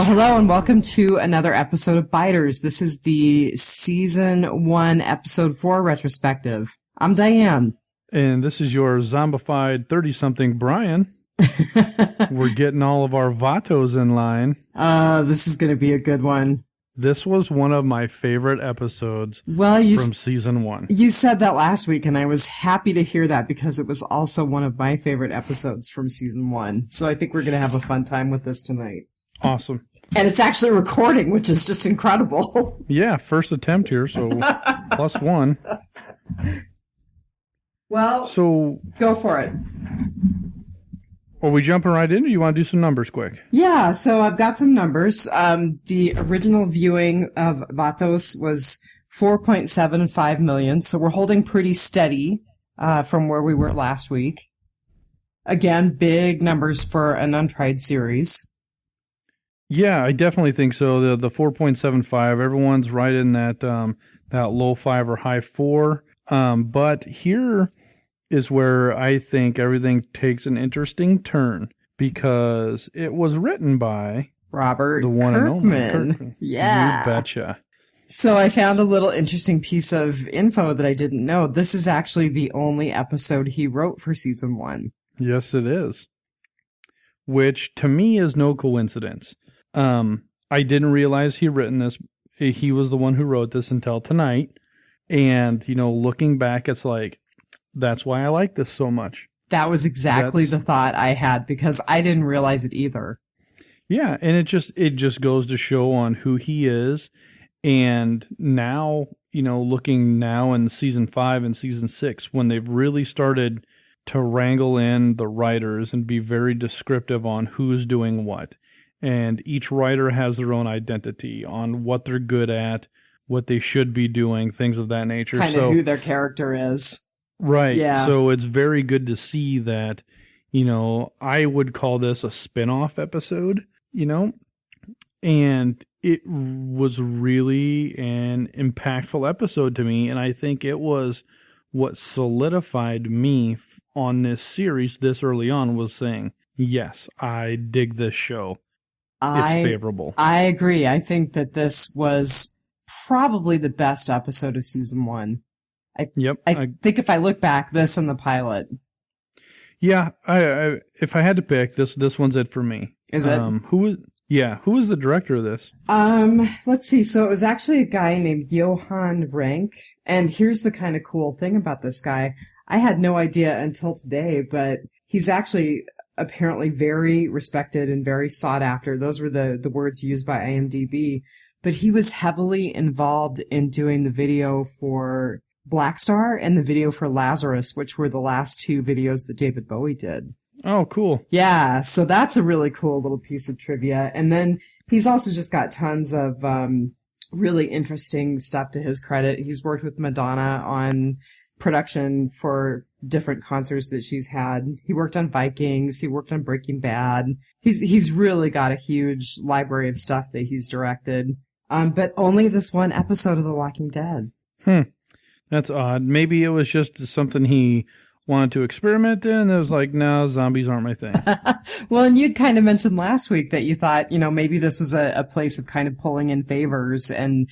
Well, hello and welcome to another episode of Biters. This is the Season 1, Episode 4 retrospective. I'm Diane. And this is your zombified 30-something Brian. We're getting all of our Vatos in line. This is going to be a good one. This was one of my favorite episodes from Season 1. You said that last week, and I was happy to hear that because it was also one of my favorite episodes from Season 1. So I think we're going to have a fun time with this tonight. Awesome. And it's actually recording, which is just incredible. Yeah, first attempt here, so +1. Well, so go for it. Are we jumping right in, or you want to do some numbers quick? Yeah, so I've got some numbers. The original viewing of Vatos was 4.75 million, so we're holding pretty steady from where we were last week. Again, big numbers for an untried series. Yeah, I definitely think so. The 4.75, everyone's right in that low 5 or high 4. But here is where I think everything takes an interesting turn, because it was written by Robert the one Kirkman. And only Kirkman. Yeah. You betcha. So I found a little interesting piece of info that I didn't know. This is actually the only episode he wrote for Season 1. Yes, it is. Which, to me, is no coincidence. I didn't realize he written this. He was the one who wrote this until tonight. And, looking back, it's like, that's why I like this so much. That was exactly the thought I had, because I didn't realize it either. Yeah, and it just goes to show on who he is. And now, looking now in Season 5 and Season 6, when they've really started to wrangle in the writers and be very descriptive on who's doing what. And each writer has their own identity on what they're good at, what they should be doing, things of that nature. Kind of who their character is. Right. Yeah. So it's very good to see that, I would call this a spin-off episode, and it was really an impactful episode to me. And I think it was what solidified me on this series this early on, was saying, yes, I dig this show. It's favorable. I agree. I think that this was probably the best episode of Season 1. I think if I look back, this and the pilot. Yeah, I if I had to pick, this one's it for me. Is it? Who was the director of this? Let's see. So it was actually a guy named Johan Rank. And here's the kind of cool thing about this guy. I had no idea until today, but he's actually apparently very respected and very sought after. Those were the words used by IMDb. But he was heavily involved in doing the video for Black Star and the video for Lazarus, which were the last two videos that David Bowie did. Oh, cool. Yeah, so that's a really cool little piece of trivia. And then he's also just got tons of really interesting stuff to his credit. He's worked with Madonna on production for different concerts that she's had. He worked on Vikings. He worked on Breaking Bad. He's really got a huge library of stuff that he's directed. But only this one episode of The Walking Dead. That's odd. Maybe it was just something he wanted to experiment in, and it was like, no, zombies aren't my thing. Well, and you'd kind of mentioned last week that you thought, maybe this was a place of kind of pulling in favors and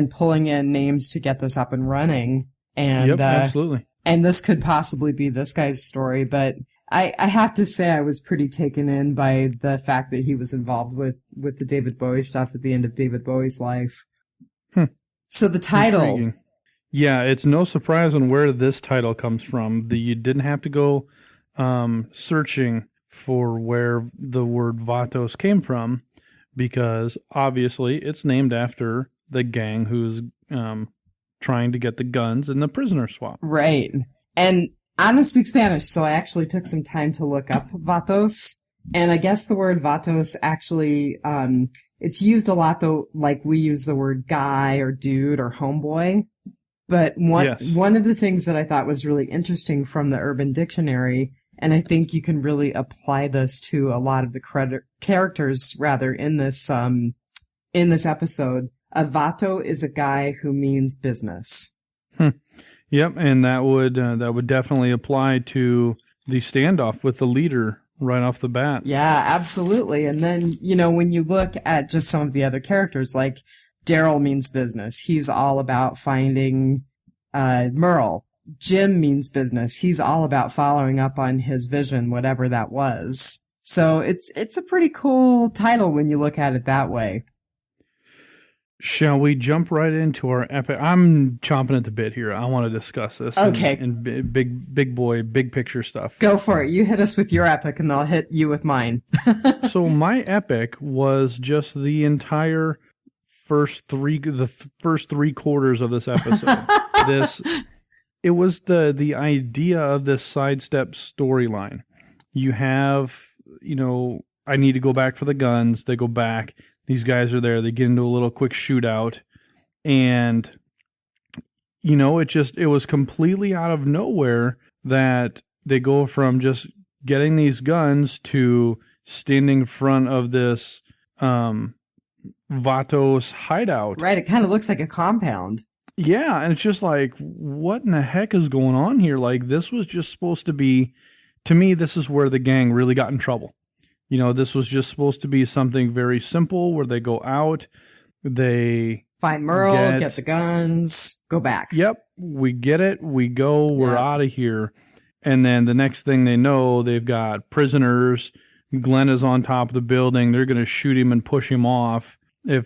pulling in names to get this up and running. And, yep, absolutely. And this could possibly be this guy's story, but I have to say I was pretty taken in by the fact that he was involved with the David Bowie stuff at the end of David Bowie's life. So the title. Intriguing. Yeah, it's no surprise on where this title comes from. You didn't have to go searching for where the word Vatos came from, because obviously it's named after the gang who's trying to get the guns in the prisoner swap. Right. And I don't speak Spanish, so I actually took some time to look up Vatos. And I guess the word Vatos actually, it's used a lot, though, like we use the word guy or dude or homeboy. But one of the things that I thought was really interesting from the Urban Dictionary, and I think you can really apply this to a lot of the characters in this episode, a vato is a guy who means business. Yep, and that would definitely apply to the standoff with the leader right off the bat. Yeah, absolutely. And then, when you look at just some of the other characters, like Daryl means business. He's all about finding Merle. Jim means business. He's all about following up on his vision, whatever that was. So it's a pretty cool title when you look at it that way. Shall we jump right into our epic? I'm chomping at the bit here. I want to discuss this. Okay. And big boy, big picture stuff. Go for it. You hit us with your epic and I'll hit you with mine. So my epic was just the entire first three quarters of this episode. It was the idea of this sidestep storyline. You have, I need to go back for the guns. They go back. These guys are there. They get into a little quick shootout. And, it was completely out of nowhere that they go from just getting these guns to standing in front of this Vatos hideout. Right. It kind of looks like a compound. Yeah. And it's just like, what in the heck is going on here? Like, this was just supposed to be, to me, this is where the gang really got in trouble. This was just supposed to be something very simple where they go out, they find Merle, get the guns, go back. Yep. We get it. We go. We're out of here. And then the next thing they know, they've got prisoners. Glenn is on top of the building. They're going to shoot him and push him off. We're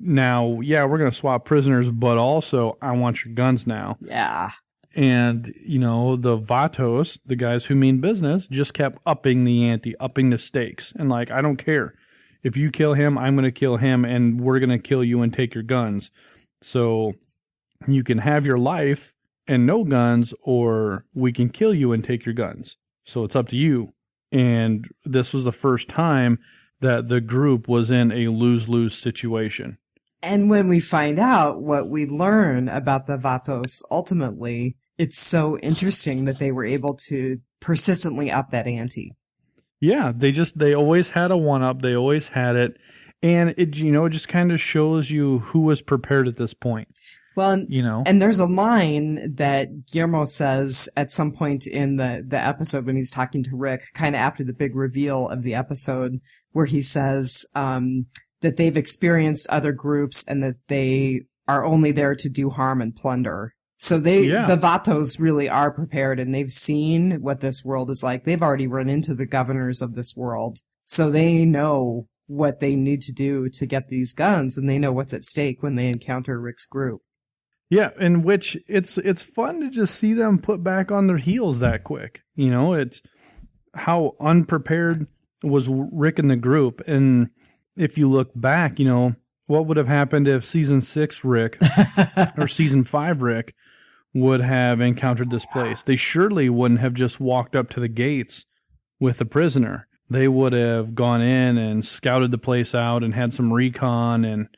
going to swap prisoners, but also I want your guns now. Yeah. And, the Vatos, the guys who mean business, just kept upping the ante, upping the stakes. And I don't care. If you kill him, I'm going to kill him, and we're going to kill you and take your guns. So you can have your life and no guns, or we can kill you and take your guns. So it's up to you. And this was the first time that the group was in a lose-lose situation. And when we find out what we learn about the Vatos, ultimately, it's so interesting that they were able to persistently up that ante. Yeah, they always had a one-up. They always had it. And it just kind of shows you who was prepared at this point. Well, and there's a line that Guillermo says at some point in the episode when he's talking to Rick, kind of after the big reveal of the episode, where he says that they've experienced other groups and that they are only there to do harm and plunder. So the Vatos really are prepared, and they've seen what this world is like. They've already run into the governors of this world. So they know what they need to do to get these guns, and they know what's at stake when they encounter Rick's group. Yeah, in which it's fun to just see them put back on their heels that quick. It's how unprepared was Rick and the group. And if you look back, what would have happened if season 6 Rick or season 5 Rick would have encountered this place? They surely wouldn't have just walked up to the gates with the prisoner. They would have gone in and scouted the place out and had some recon and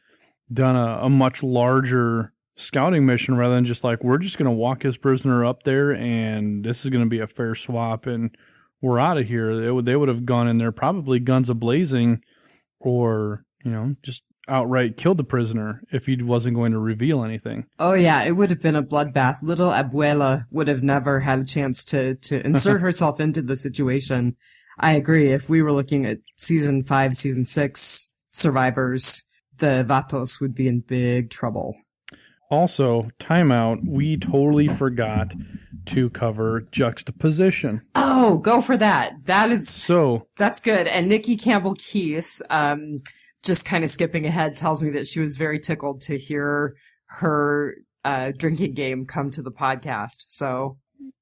done a much larger scouting mission rather than just we're just going to walk his prisoner up there and this is going to be a fair swap and we're out of here. They would have gone in there probably guns a-blazing or, just outright killed the prisoner if he wasn't going to reveal anything. Oh, yeah, it would have been a bloodbath. Little Abuela would have never had a chance to insert herself into the situation. I agree. If we were looking at season 5, season 6 survivors, the Vatos would be in big trouble. Also, timeout, we totally forgot to cover juxtaposition. Oh, go for that. That's good. And Nikki Campbell Keith, just kind of skipping ahead, tells me that she was very tickled to hear her drinking game come to the podcast. So,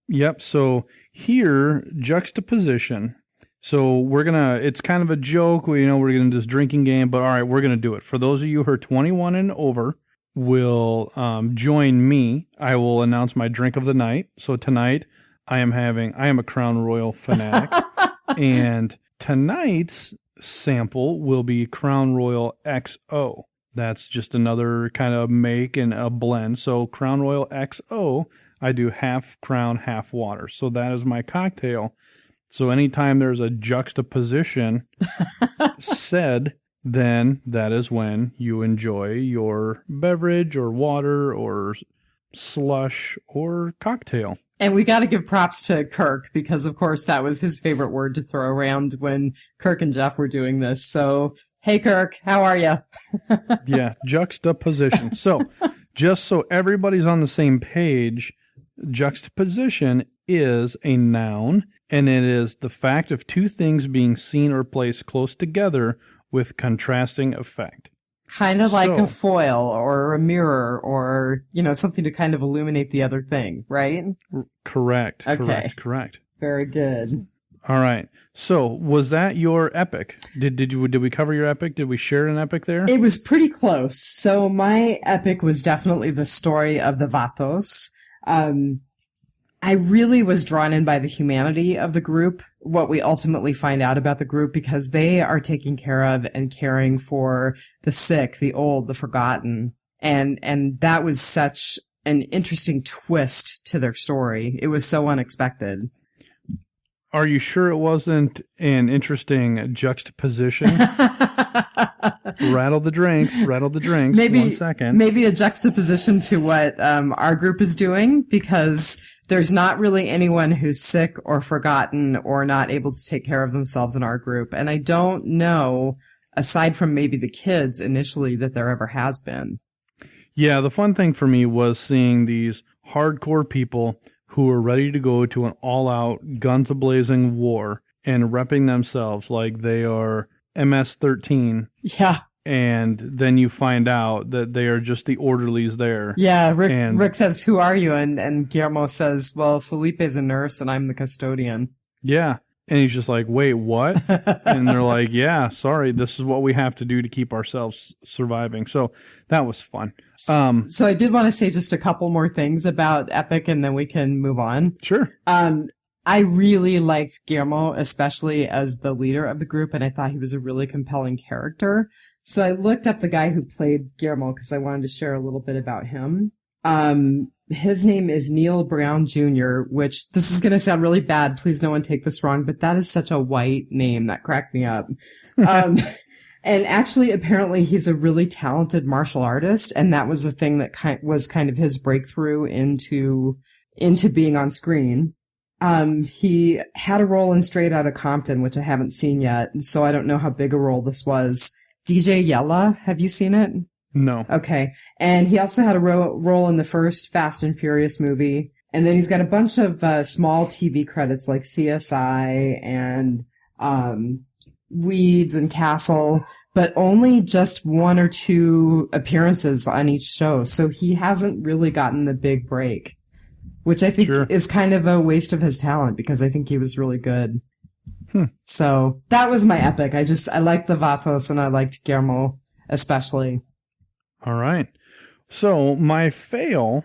yep. So here, juxtaposition. So it's kind of a joke. We're going to do this drinking game, but all right, we're going to do it. For those of you who are 21 and over, will join me. I will announce my drink of the night. So tonight I am a Crown Royal fanatic. And tonight's sample will be Crown Royal XO. That's just another kind of make and a blend. So Crown Royal XO, I do half Crown, half water. So that is my cocktail. So anytime there's a juxtaposition said, then that is when you enjoy your beverage or water or slush or cocktail. And we got to give props to Kirk because, of course, that was his favorite word to throw around when Kirk and Jeff were doing this. So, hey, Kirk, how are you? Yeah, juxtaposition. So, just so everybody's on the same page, juxtaposition is a noun, and it is the fact of two things being seen or placed close together with contrasting effect. Kind of like a foil or a mirror or, something to kind of illuminate the other thing, right? Correct. Okay. Correct. Very good. All right. So was that your epic? Did we cover your epic? Did we share an epic there? It was pretty close. So my epic was definitely the story of the Vatos. I really was drawn in by the humanity of the group, what we ultimately find out about the group, because they are taking care of and caring for the sick, the old, the forgotten. And that was such an interesting twist to their story. It was so unexpected. Are you sure it wasn't an interesting juxtaposition? Rattle the drinks. Maybe, 1 second. Maybe a juxtaposition to what our group is doing, because there's not really anyone who's sick or forgotten or not able to take care of themselves in our group. And I don't know, aside from maybe the kids initially, that there ever has been. Yeah, the fun thing for me was seeing these hardcore people who are ready to go to an all-out, guns-a-blazing war and repping themselves like they are MS-13. Yeah. And then you find out that they are just the orderlies there. Yeah, Rick says, "Who are you?" And Guillermo says, "Well, Felipe's a nurse and I'm the custodian." Yeah. And he's just like, "Wait, what?" And they're like, "Yeah, sorry, this is what we have to do to keep ourselves surviving." So that was fun. So I did want to say just a couple more things about Epic and then we can move on. Sure. I really liked Guillermo, especially as the leader of the group, and I thought he was a really compelling character. So I looked up the guy who played Guillermo because I wanted to share a little bit about him. His name is Neil Brown Jr., which this is going to sound really bad. Please no one take this wrong, but that is such a white name. That cracked me up. And actually, apparently, he's a really talented martial artist, and that was the thing that was kind of his breakthrough into being on screen. He had a role in Straight Outta Compton, which I haven't seen yet, so I don't know how big a role this was. DJ Yella, have you seen it? No. Okay. And he also had a role in the first Fast and Furious movie. And then he's got a bunch of small TV credits like CSI and Weeds and Castle, but only just 1 or 2 appearances on each show. So he hasn't really gotten the big break, which I think is kind of a waste of his talent because I think he was really good. So that was my epic. I liked the Vatos and I liked Guillermo especially. All right. So my fail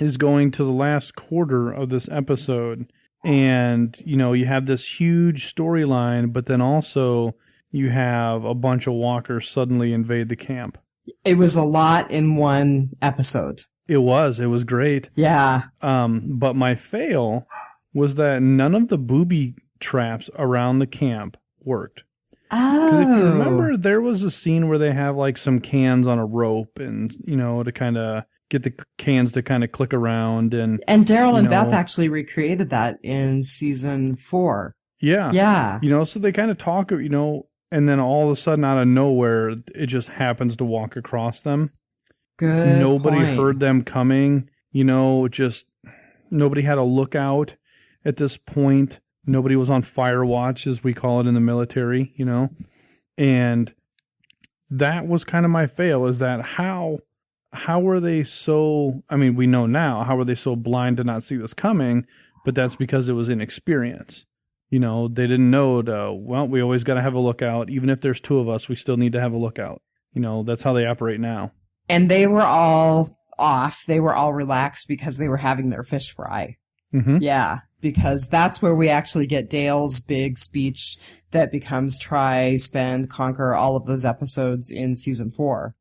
is going to the last quarter of this episode. And, you have this huge storyline, but then also you have a bunch of walkers suddenly invade the camp. It was a lot in one episode. It was great. Yeah. But my fail was that none of the booby traps around the camp worked. Because if you remember, there was a scene where they have like some cans on a rope and, to kind of get the cans to kind of click around. And Daryl and Beth actually recreated that in season 4. Yeah. Yeah. So they kind of talk, and then all of a sudden out of nowhere, it just happens to walk across them. Good Nobody point. heard them coming, just nobody had a lookout at this point. Nobody was on fire watch, as we call it in the military, and that was kind of my fail, is that how were they so, we know now, how were they so blind to not see this coming? But that's because it was inexperience. They didn't know we always got to have a lookout. Even if there's 2 of us, we still need to have a lookout. That's how they operate now. And they were all off. They were all relaxed because they were having their fish fry. Mm-hmm. Yeah. Because that's where we actually get Dale's big speech that becomes try, spend, conquer, all of those episodes in season 4.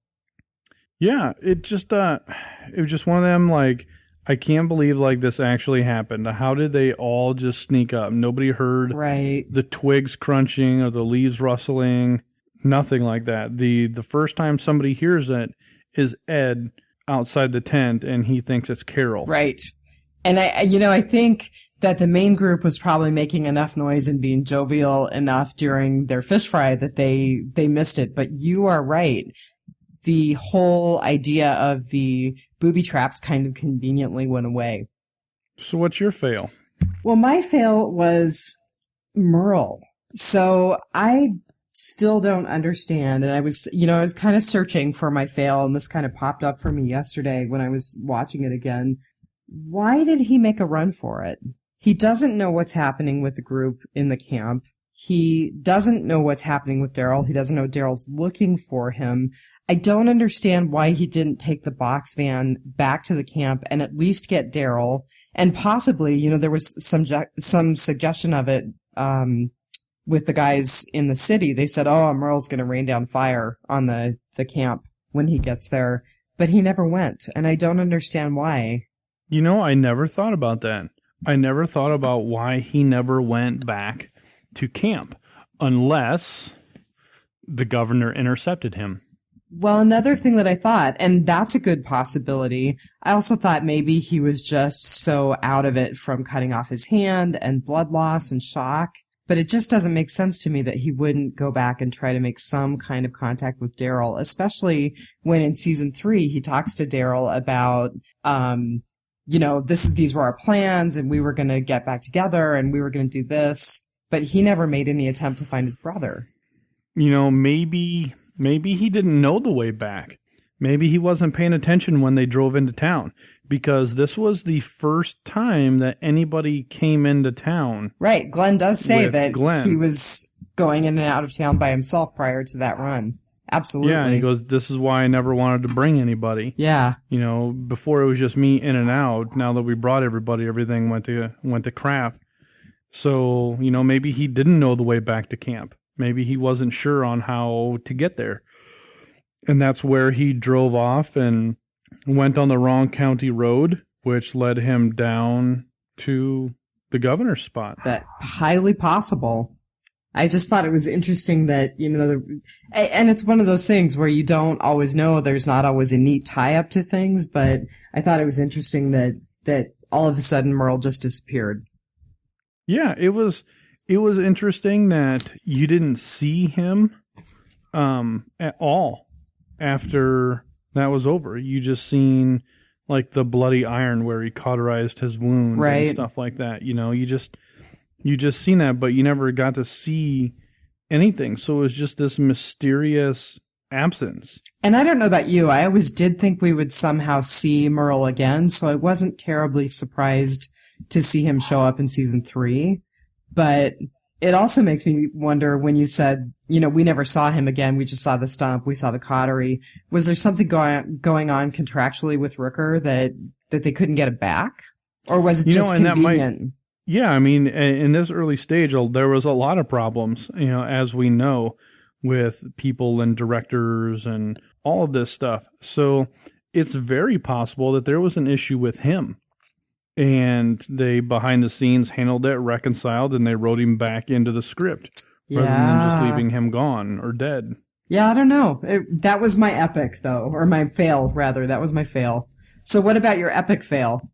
Yeah, it was just one of them, like, I can't believe like this actually happened. How did they all just sneak up? Nobody heard the twigs crunching or the leaves rustling, nothing like that. The first time somebody hears it is Ed outside the tent and he thinks it's Carol. Right. And I think that the main group was probably making enough noise and being jovial enough during their fish fry that they missed it. But you are right. The whole idea of the booby traps kind of conveniently went away. So what's your fail? Well, my fail was Merle. So I still don't understand. And I was kind of searching for my fail, and this kind of popped up for me yesterday when I was watching it again. Why did he make a run for it? He doesn't know what's happening with the group in the camp. He doesn't know what's happening with Daryl. He doesn't know Daryl's looking for him. I don't understand why he didn't take the box van back to the camp and at least get Daryl. And possibly, there was some suggestion of it with the guys in the city. They said, Merle's going to rain down fire on the camp when he gets there. But he never went, and I don't understand why. I never thought about that. I never thought about why he never went back to camp unless the governor intercepted him. Well, another thing that I thought, and that's a good possibility, I also thought maybe he was just so out of it from cutting off his hand and blood loss and shock. But it just doesn't make sense to me that he wouldn't go back and try to make some kind of contact with Daryl, especially when in season 3 he talks to Daryl about, these were our plans and we were going to get back together and we were going to do this. But he never made any attempt to find his brother. Maybe he didn't know the way back. Maybe he wasn't paying attention when they drove into town, because this was the first time that anybody came into town. Right. Glenn does say that he was going in and out of town by himself prior to that run. Absolutely. Yeah, and he goes, this is why I never wanted to bring anybody. Yeah. Before it was just me in and out. Now that we brought everybody, everything went to Kraft. So, maybe he didn't know the way back to camp. Maybe he wasn't sure on how to get there. And that's where he drove off and went on the wrong county road, which led him down to the governor's spot. That highly possible. I just thought it was interesting that, and it's one of those things where you don't always know. There's not always a neat tie-up to things, but I thought it was interesting that all of a sudden Merle just disappeared. Yeah, it was interesting that you didn't see him at all after that was over. You just seen like the bloody iron where he cauterized his wound, right, and stuff like that. You just seen that, but you never got to see anything. So it was just this mysterious absence. And I don't know about you. I always did think we would somehow see Merle again, so I wasn't terribly surprised to see him show up in season 3. But it also makes me wonder when you said, we never saw him again. We just saw the stump. We saw the cautery. Was there something going on contractually with Rooker that they couldn't get it back? Or was it just convenient? Yeah, I mean, in this early stage, there was a lot of problems, as we know, with people and directors and all of this stuff. So it's very possible that there was an issue with him. And they, behind the scenes, handled it, reconciled, and they wrote him back into the script rather than just leaving him gone or dead. Yeah, I don't know. That was my epic, though, or my fail, rather. That was my fail. So what about your epic fail?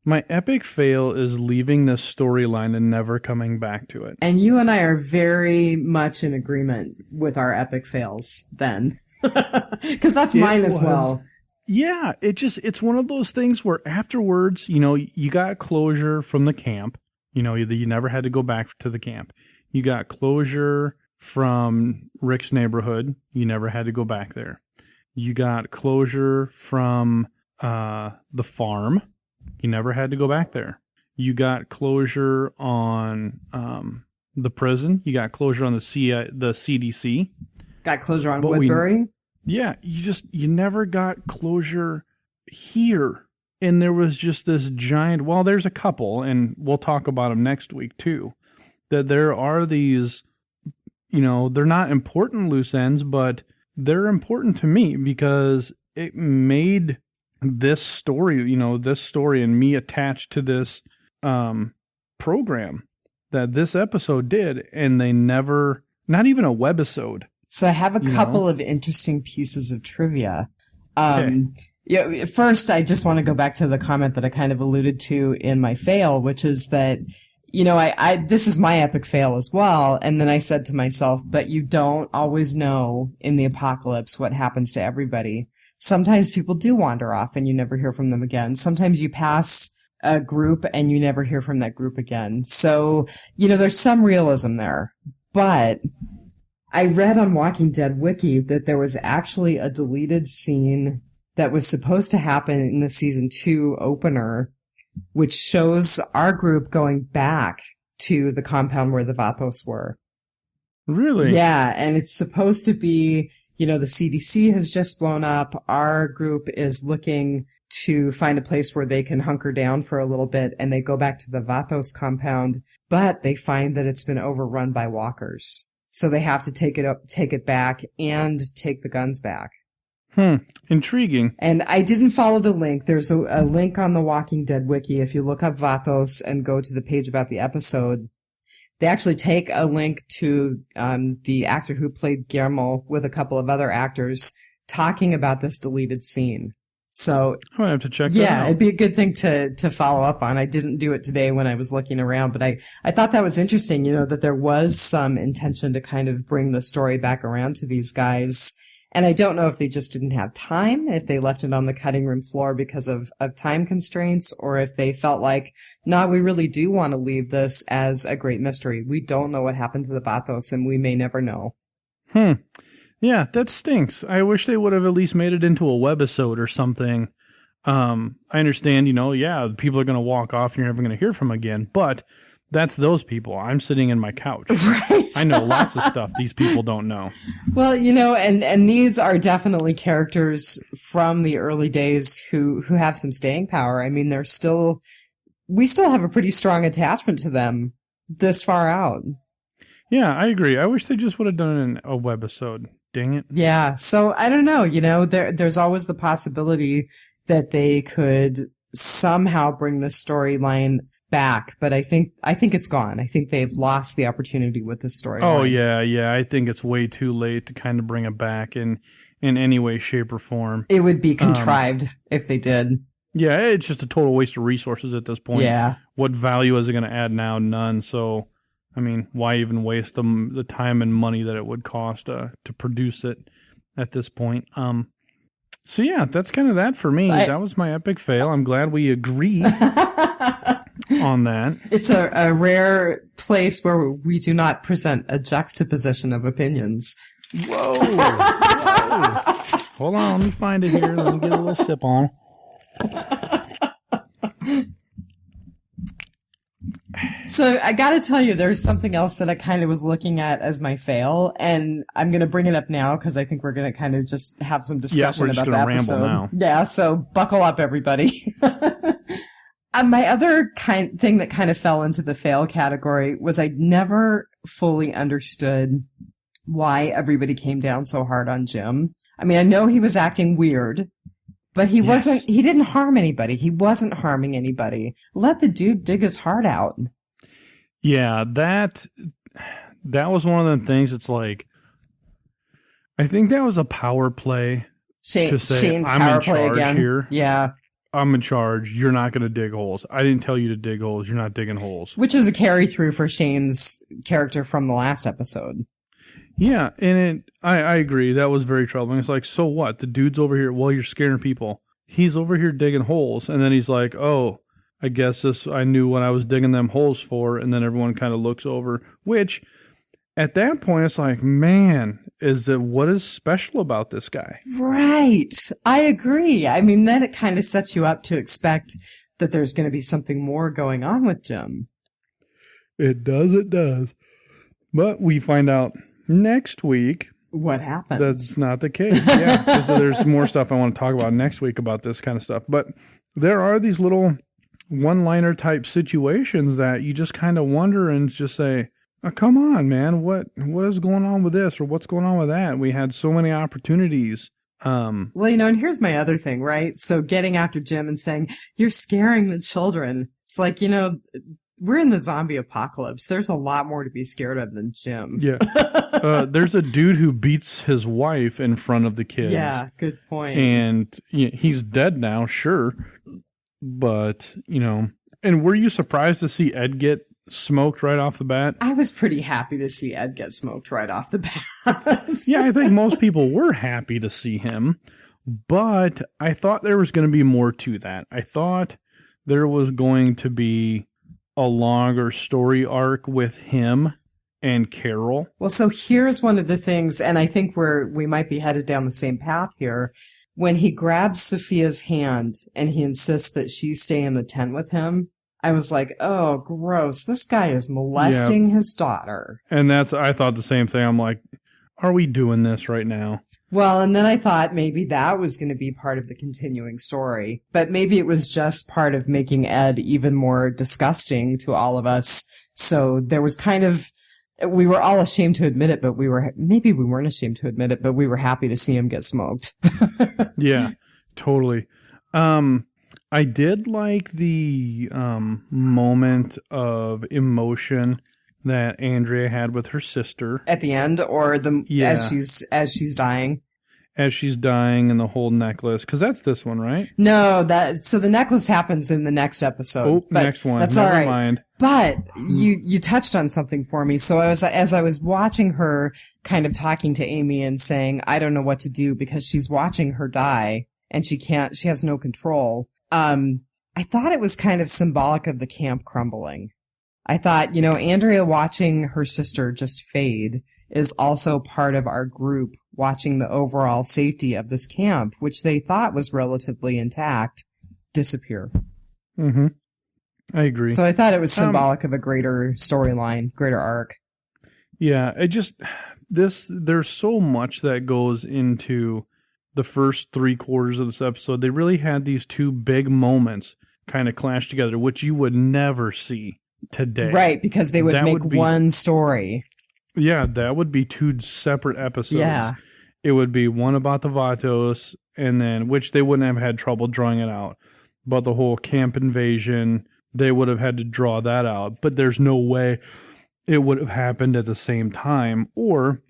My epic fail is leaving this storyline and never coming back to it. And you and I are very much in agreement with our epic fails then. Because that's mine as well. Yeah, it's one of those things where afterwards, you got closure from the camp. You never had to go back to the camp. You got closure from Rick's neighborhood. You never had to go back there. You got closure from the farm. You never had to go back there. You got closure on the prison. You got closure on the CDC. Got closure on Woodbury. Yeah, you never got closure here. And there was just this giant, well, there's a couple, and we'll talk about them next week too, that there are these, they're not important loose ends, but they're important to me because it made this story, and me attached to this program that this episode did, and they never, not even a webisode. So I have a couple of interesting pieces of trivia. Okay. Yeah, first, I just want to go back to the comment that I kind of alluded to in my fail, which is that, this is my epic fail as well. And then I said to myself, but you don't always know in the apocalypse what happens to everybody. Sometimes people do wander off and you never hear from them again. Sometimes you pass a group and you never hear from that group again. So, there's some realism there. But I read on Walking Dead Wiki that there was actually a deleted scene that was supposed to happen in the season 2 opener, which shows our group going back to the compound where the Vatos were. Really? Yeah, and it's supposed to be, the CDC has just blown up. Our group is looking to find a place where they can hunker down for a little bit, and they go back to the Vatos compound, but they find that it's been overrun by walkers. So they have to take it back and take the guns back. Intriguing. And I didn't follow the link. There's a link on the Walking Dead wiki. If you look up Vatos and go to the page about the episode, they actually take a link to the actor who played Guillermo with a couple of other actors talking about this deleted scene. So I'm gonna have to check that out. Yeah, it'd be a good thing to follow up on. I didn't do it today when I was looking around, but I thought that was interesting, that there was some intention to kind of bring the story back around to these guys. And I don't know if they just didn't have time, if they left it on the cutting room floor because of time constraints, or if they felt like, we really do want to leave this as a great mystery. We don't know what happened to the Vatos, and we may never know. Yeah, that stinks. I wish they would have at least made it into a webisode or something. I understand, people are going to walk off and you're never going to hear from them again, but that's those people. I'm sitting in my couch. Right. I know lots of stuff these people don't know. Well, and these are definitely characters from the early days who have some staying power. I mean, we still have a pretty strong attachment to them this far out. Yeah, I agree. I wish they just would have done it in a webisode. Dang it. Yeah. So I don't know, there's always the possibility that they could somehow bring the storyline back, but I think it's gone. I think they've lost the opportunity with this story. Oh yeah. I think it's way too late to kind of bring it back in any way, shape, or form. It would be contrived if they did. Yeah, it's just a total waste of resources at this point. Yeah. What value is it going to add now? None. So, I mean, why even waste the time and money that it would cost to produce it at this point? So yeah, that's kind of that for me. That was my epic fail. I'm glad we agreed on that. It's a rare place where we do not present a juxtaposition of opinions. Whoa. Hold on, let me find it here. Let me get a little sip on. So I gotta tell you, there's something else that I kind of was looking at as my fail, and I'm gonna bring it up now because I think we're gonna kind of just have some discussion about the episode. Now. Yeah, so buckle up, everybody. My other thing that kind of fell into the fail category was I never fully understood why everybody came down so hard on Jim. I mean, I know he was acting weird, but he didn't harm anybody. He wasn't harming anybody. Let the dude dig his heart out. Yeah, that was one of them things. It's like, I think that was a power play to say, Shane's I'm power in play charge again. here. Yeah. I'm in charge. You're not going to dig holes. I didn't tell you to dig holes. You're not digging holes. Which is a carry through for Shane's character from the last episode. Yeah, and I agree. That was very troubling. It's like, so what? The dude's over here. Well, you're scaring people. He's over here digging holes. And then he's like, oh, I guess I knew what I was digging them holes for. And then everyone kind of looks over, which at that point, it's like, man, what is special about this guy? Right. I agree. I mean, then it kind of sets you up to expect that there's going to be something more going on with Jim. It does. But we find out next week what happens. That's not the case. Yeah. So there's more stuff I want to talk about next week about this kind of stuff. But there are these little one-liner type situations that you just kind of wonder and just say, oh, come on, man, what is going on with this or what's going on with that? We had so many opportunities. Well, and here's my other thing, right? So getting after Jim and saying, you're scaring the children. It's like, we're in the zombie apocalypse. There's a lot more to be scared of than Jim. Yeah. There's a dude who beats his wife in front of the kids. Yeah, good point. And he's dead now, sure. But, and were you surprised to see Ed get smoked right off the bat? I was pretty happy to see Ed get smoked right off the bat. Yeah, I think most people were happy to see him. But I thought there was going to be more to that. I thought there was going to be a longer story arc with him and Carol. Well, so here's one of the things, and I think we might be headed down the same path here. When he grabs Sophia's hand and he insists that she stay in the tent with him, I was like, oh, gross. This guy is molesting his daughter. And I thought the same thing. I'm like, are we doing this right now? Well, and then I thought maybe that was going to be part of the continuing story, but maybe it was just part of making Ed even more disgusting to all of us. So there was we were all ashamed to admit it, but maybe we weren't ashamed to admit it, but we were happy to see him get smoked. Yeah, totally. I did like the moment of emotion that Andrea had with her sister At the end, or as she's dying? As she's dying, and the whole necklace, because that's this one, right? No, so the necklace happens in the next episode. Oh, next one. That's Never all right. mind. But you touched on something for me. So as I was watching her kind of talking to Amy and saying, I don't know what to do because she's watching her die and she has no control. I thought it was kind of symbolic of the camp crumbling. I thought, Andrea watching her sister just fade is also part of our group watching the overall safety of this camp, which they thought was relatively intact, disappear. Mm-hmm. I agree. So I thought it was symbolic of a greater storyline, greater arc. Yeah, there's so much that goes into the first 3/4 of this episode. They really had these two big moments kind of clash together, which you would never see today. Right, because they would make one story. Yeah, that would be two separate episodes. Yeah. It would be one about the Vatos, and then, which they wouldn't have had trouble drawing it out. But the whole camp invasion, they would have had to draw that out. But there's no way it would have happened at the same time, or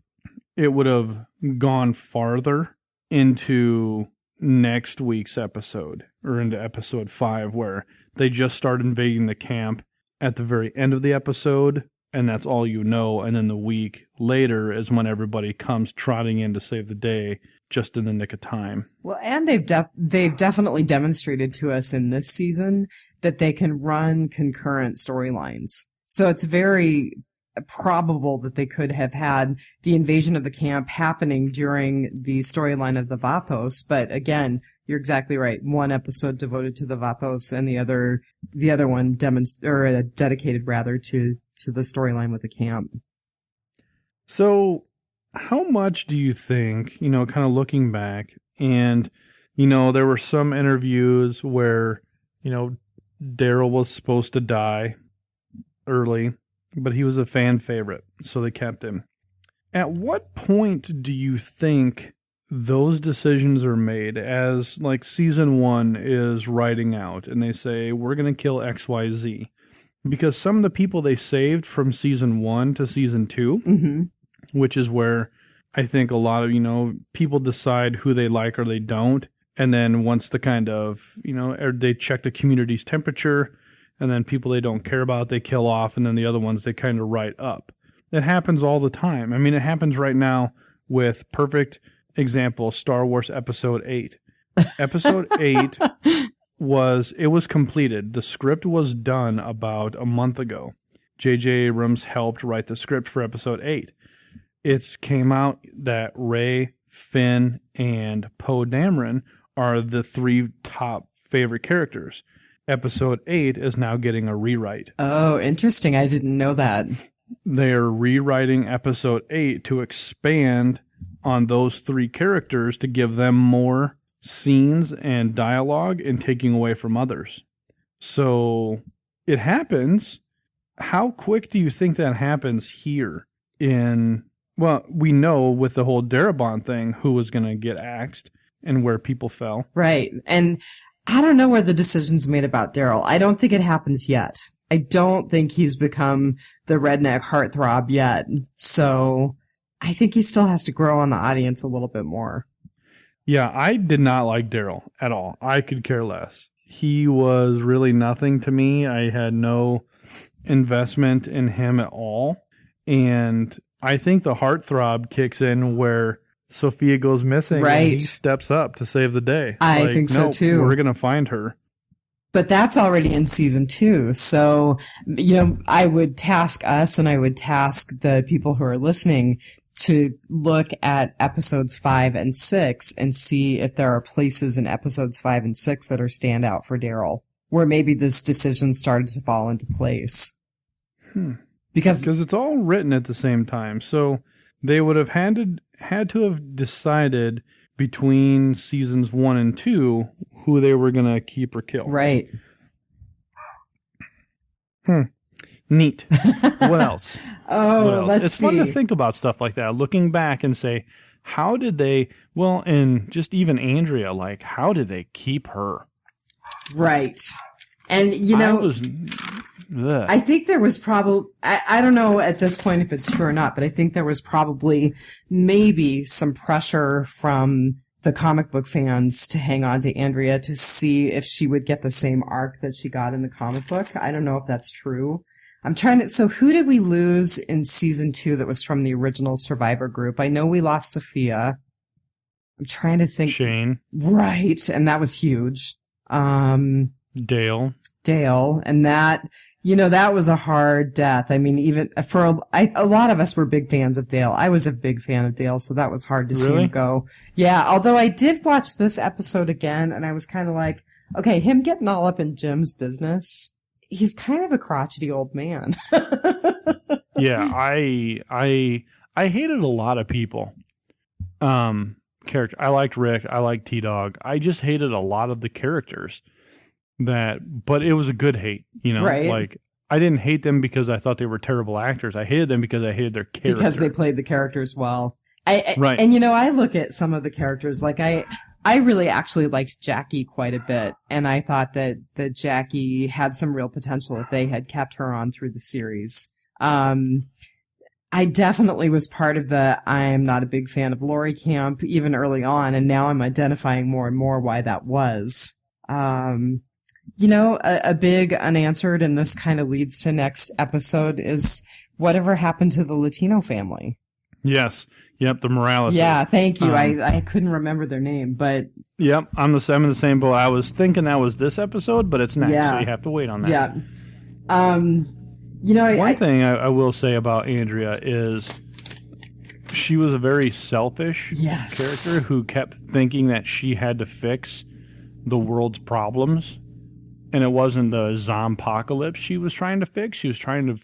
it would have gone farther into next week's episode, or into episode 5, where they just start invading the camp at the very end of the episode, and that's all you know. And then the week later is when everybody comes trotting in to save the day, just in the nick of time. Well, and they've definitely demonstrated to us in this season that they can run concurrent storylines. So it's very probable that they could have had the invasion of the camp happening during the storyline of the Vatos. But again, you're exactly right. One episode devoted to the Vatos, and the other one dedicated rather to the storyline with the camp. So how much do you think, kind of looking back, and, there were some interviews where, Daryl was supposed to die early, but he was a fan favorite, so they kept him. At what point do you think those decisions are made as, like, season 1 is writing out and they say, we're going to kill XYZ? Because some of the people they saved from season 1 to season 2, mm-hmm. which is where I think a lot of, people decide who they like or they don't. And then once the kind of, they check the community's temperature, and then people they don't care about, they kill off. And then the other ones, they kind of write up. It happens all the time. I mean, it happens right now with, perfect example, Star Wars Episode 8. Episode 8 was completed. The script was done about a month ago. J.J. Abrams helped write the script for Episode 8. It came out that Rey, Finn, and Poe Dameron are the 3 top favorite characters. Episode 8 is now getting a rewrite. Oh, interesting. I didn't know that. They're rewriting Episode 8 to expand on those 3 characters to give them more scenes and dialogue and taking away from others. So it happens. How quick do you think that happens here well, we know with the whole Darabont thing who was going to get axed and where people fell. Right. And I don't know where the decision's made about Daryl. I don't think it happens yet. I don't think he's become the redneck heartthrob yet. So I think he still has to grow on the audience a little bit more. Yeah, I did not like Daryl at all. I could care less. He was really nothing to me. I had no investment in him at all. And I think the heartthrob kicks in where Sophia goes missing and he steps up to save the day. I think so too. We're going to find her. But that's already in season 2. So, you know, I would task us and I would task the people who are listening to look at episodes 5 and 6 and see if there are places in episodes 5 and 6 that are stand out for Daryl, where maybe this decision started to fall into place. Because it's all written at the same time. So they would have had to have decided between seasons 1 and 2 who they were going to keep or kill. Right. Neat. What else? Let's it's see. fun to think about stuff like that, looking back and say, how did they, well, and just even Andrea, like, how did they keep her? Right. And, you know, I think there was probably, I don't know at this point if it's true or not, but I think there was probably maybe some pressure from the comic book fans to hang on to Andrea to see if she would get the same arc that she got in the comic book. I don't know if that's true. So who did we lose in season 2 that was from the original Survivor group? I know we lost Sophia. I'm trying to think. Shane. Right. And that was huge. Dale. And that, you know, that was a hard death. I mean, even for a lot of us were big fans of Dale. I was a big fan of Dale, so that was hard to see him go. Yeah. Although I did watch this episode again and I was kind of like, okay, him getting all up in Jim's business. He's kind of a crotchety old man. Yeah, I hated a lot of people. Character. I liked Rick. I liked T-Dog. I just hated a lot of the characters. But it was a good hate, you know. Right. Like I didn't hate them because I thought they were terrible actors. I hated them because I hated their character. Because they played the characters well. Right. And you know, I look at some of the characters like I really actually liked Jackie quite a bit, and I thought that Jackie had some real potential if they had kept her on through the series. I definitely was part of I'm not a big fan of Lori camp, even early on, and now I'm identifying more and more why that was. You know, a big unanswered, and this kind of leads to next episode, is whatever happened to the Latino family. Yes. Yep, the Morales. Yeah, thank you. I couldn't remember their name, but... Yep, I'm in the same boat. I was thinking that was this episode, but it's next, so you have to wait on that. Yeah. You know, One thing I will say about Andrea is she was a very selfish character who kept thinking that she had to fix the world's problems, and it wasn't the zompocalypse she was trying to fix. She was trying to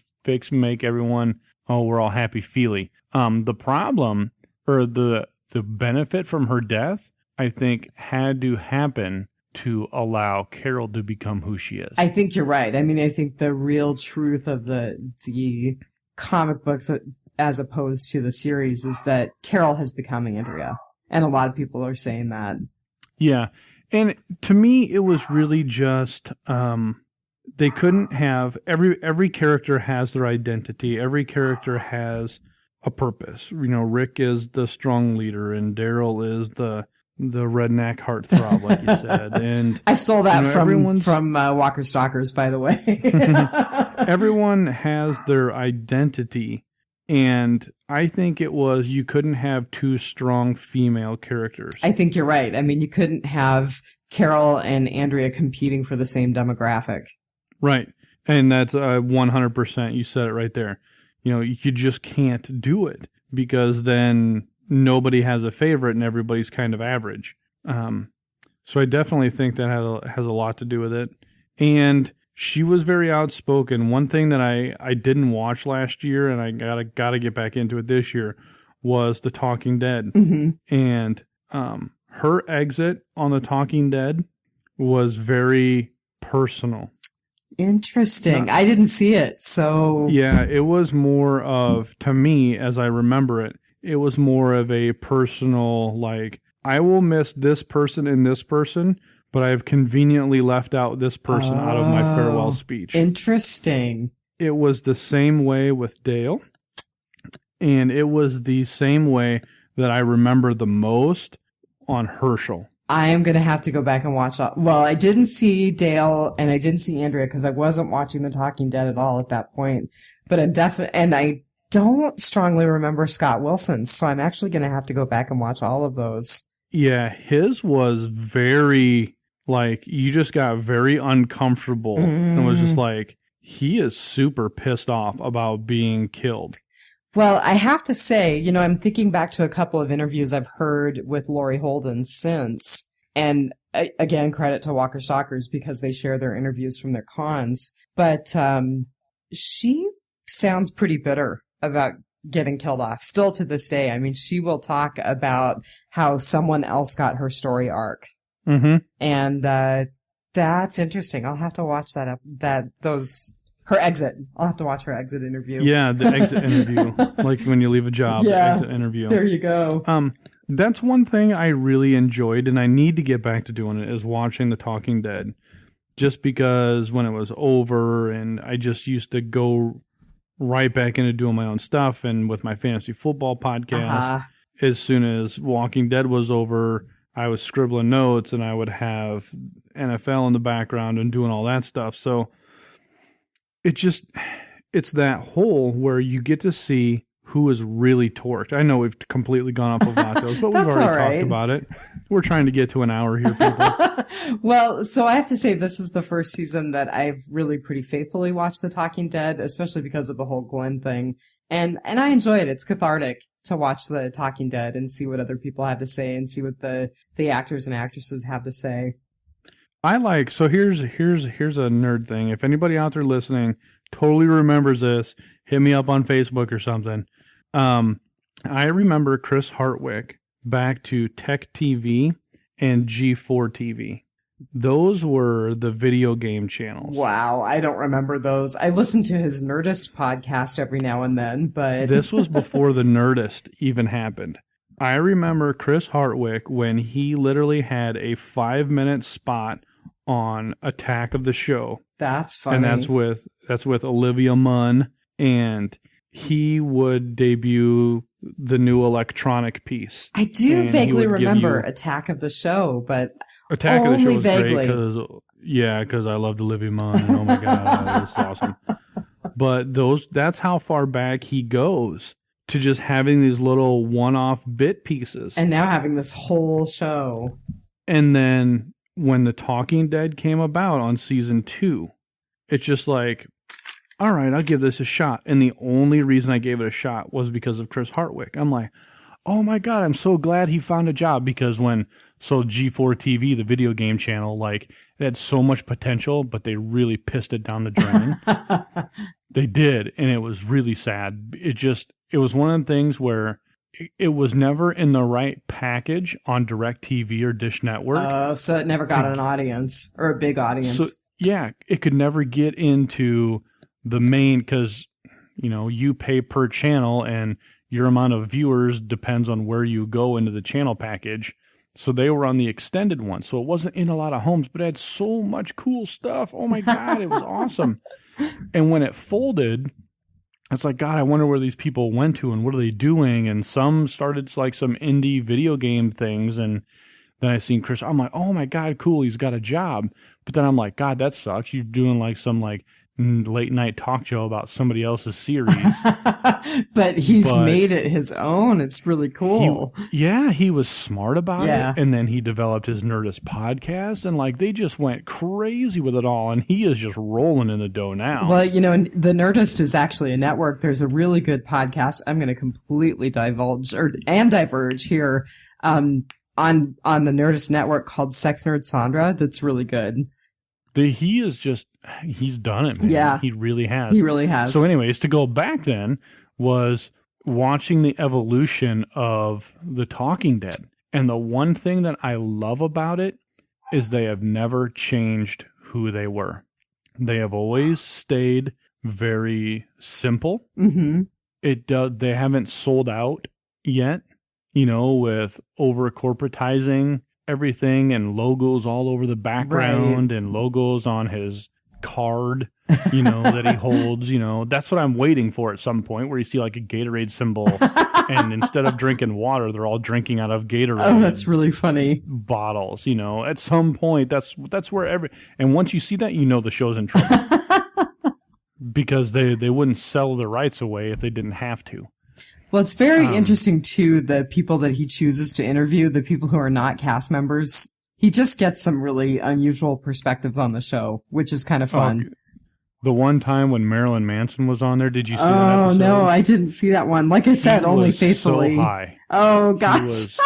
make everyone, we're all happy-feely. The problem, or the benefit from her death, I think, had to happen to allow Carol to become who she is. I think you're right. I mean, I think the real truth of the comic books as opposed to the series is that Carol has become Andrea. And a lot of people are saying that. Yeah. And to me, it was really just, they couldn't have, every character has their identity. Every character has a purpose. You know, Rick is the strong leader and Daryl is the redneck heartthrob, like you said. And I stole that from Walker Stalkers, by the way. Everyone has their identity. And I think it was, you couldn't have two strong female characters. I think you're right. I mean, you couldn't have Carol and Andrea competing for the same demographic. Right. And that's 100%. You said it right there. You know, you just can't do it because then nobody has a favorite and everybody's kind of average. So I definitely think that has a lot to do with it. And she was very outspoken. One thing that I didn't watch last year and I gotta get back into it this year was The Talking Dead. Mm-hmm. And her exit on The Talking Dead was very personal. Interesting. I didn't see it, so... Yeah, it was more of, to me, as I remember it, it was more of a personal, like, I will miss this person and this person, but I have conveniently left out this person out of my farewell speech. Interesting. It was the same way with Dale, and it was the same way that I remember the most on Herschel. I am going to have to go back and watch well, I didn't see Dale and I didn't see Andrea because I wasn't watching The Talking Dead at all at that point. But I'm definitely, and I don't strongly remember Scott Wilson's, so I'm actually going to have to go back and watch all of those. Yeah, his was very, like, you just got very uncomfortable and was just like, he is super pissed off about being killed. Well, I have to say, I'm thinking back to a couple of interviews I've heard with Lori Holden since, and again, credit to Walker Stalkers because they share their interviews from their cons, but she sounds pretty bitter about getting killed off, still to this day. I mean, she will talk about how someone else got her story arc. Mm-hmm. And that's interesting. I'll have to watch her exit. I'll have to watch her exit interview. Yeah, the exit interview. Like when you leave a job, the exit interview. There you go. That's one thing I really enjoyed, and I need to get back to doing it, is watching The Talking Dead. Just because when it was over, and I just used to go right back into doing my own stuff, and with my fantasy football podcast, as soon as Walking Dead was over, I was scribbling notes, and I would have NFL in the background and doing all that stuff. So it's that hole where you get to see who is really torqued. I know we've completely gone off of Vatos, but we've already talked about it. We're trying to get to an hour here, people. Well, so I have to say this is the first season that I've really pretty faithfully watched The Talking Dead, especially because of the whole Glenn thing. And I enjoy it. It's cathartic to watch The Talking Dead and see what other people have to say and see what the actors and actresses have to say. So here's a nerd thing. If anybody out there listening totally remembers this, hit me up on Facebook or something. I remember Chris Hartwick back to Tech TV and G4 TV. Those were the video game channels. Wow, I don't remember those. I listen to his Nerdist podcast every now and then, but... This was before the Nerdist even happened. I remember Chris Hartwick when he literally had a 5-minute spot on Attack of the Show. That's funny. And that's with Olivia Munn, and he would debut the new electronic piece. I do vaguely remember Attack of the Show, but Attack of the Show was vaguely. Great because I loved Olivia Munn, and oh my god, it's awesome. But that's how far back he goes to just having these little one-off bit pieces. And now having this whole show. And then when The Talking Dead came about on season 2, it's just like, all right, I'll give this a shot. And the only reason I gave it a shot was because of Chris Hartwick. I'm like, oh my God, I'm so glad he found a job, because G4 TV, the video game channel, like, it had so much potential, but they really pissed it down the drain. They did. And it was really sad. It was one of the things where it was never in the right package on DirecTV or Dish Network. So it never got an audience, or a big audience. So, yeah, it could never get into the main, because, you pay per channel and your amount of viewers depends on where you go into the channel package. So they were on the extended one. So it wasn't in a lot of homes, but it had so much cool stuff. Oh my God, it was awesome. And when it folded, it's like, God, I wonder where these people went to and what are they doing? And some started like some indie video game things. And then I seen Chris, I'm like, oh my God, cool, he's got a job. But then I'm like, God, that sucks. You're doing like some like late night talk show about somebody else's series. But he's made it his own. It's really cool. He was smart about it. And then he developed his Nerdist podcast, and like they just went crazy with it all. And he is just rolling in the dough now. Well, the Nerdist is actually a network. There's a really good podcast. I'm going to completely diverge here on the Nerdist network called Sex Nerd Sandra. That's really good. He's done it, man. Yeah. He really has. He really has. So anyways, to go back then was watching the evolution of The Talking Dead. And the one thing that I love about it is they have never changed who they were. They have always stayed very simple. Mm-hmm. They haven't sold out yet, with over corporatizing everything and logos all over the background and logos on his card, that he holds, that's what I'm waiting for at some point where you see like a Gatorade symbol and instead of drinking water, they're all drinking out of Gatorade. Oh, that's really funny. Bottles, at some point that's where and once you see that, the show's in trouble because they wouldn't sell the rights away if they didn't have to. Well, it's very interesting too, the people that he chooses to interview, the people who are not cast members. He just gets some really unusual perspectives on the show, which is kind of fun. The one time when Marilyn Manson was on there, did you see that episode? Oh, no, I didn't see that one. Like I said, he only was faithfully. So high. Oh, gosh.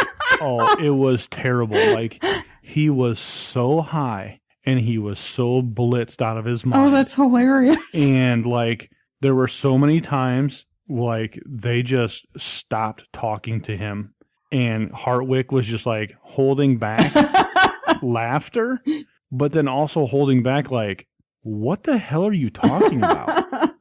It was terrible. Like, he was so high, and he was so blitzed out of his mind. Oh, that's hilarious. And, like, there were so many times, like, they just stopped talking to him. And Hartwick was just, like, holding back laughter, but then also holding back, like, what the hell are you talking about?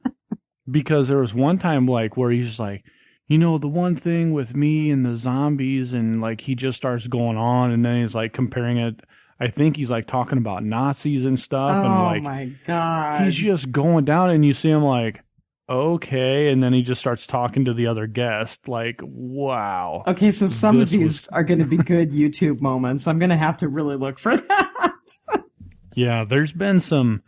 Because there was one time, like, where he's just like, the one thing with me and the zombies, and, like, he just starts going on, and then he's, like, comparing it. I think he's, like, talking about Nazis and stuff. Oh, and, like, my God. He's just going down, and you see him, like, okay, and then he just starts talking to the other guest, like, wow. Okay, so some of these are going to be good YouTube moments. I'm going to have to really look for that. Yeah, there's been some...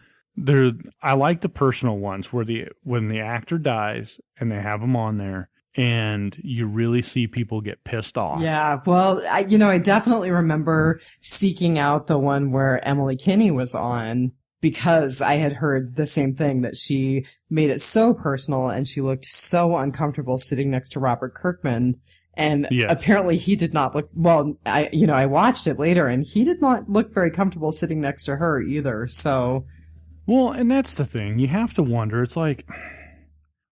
I like the personal ones where when the actor dies and they have him on there and you really see people get pissed off. Yeah, well, I definitely remember seeking out the one where Emily Kinney was on because I had heard the same thing, that she made it so personal and she looked so uncomfortable sitting next to Robert Kirkman. And apparently he did not look, well, I watched it later and he did not look very comfortable sitting next to her either, so... Well, and that's the thing. You have to wonder. It's like,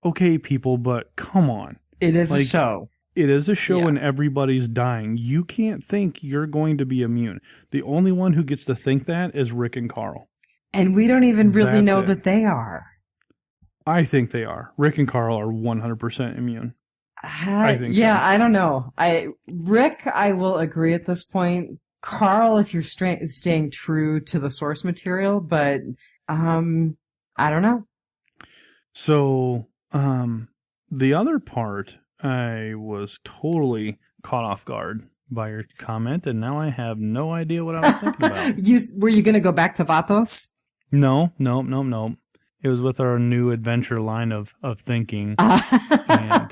okay, people, but come on. It is a show. It is a show and everybody's dying. You can't think you're going to be immune. The only one who gets to think that is Rick and Carl. And we don't even really know that they are. I think they are. Rick and Carl are 100% immune. I think so. I don't know. Rick, I will agree at this point. Carl, if you're staying true to the source material, but... I don't know. So, the other part, I was totally caught off guard by your comment, and now I have no idea what I was thinking about. Were you going to go back to Vatos? No. It was with our new adventure line of thinking. And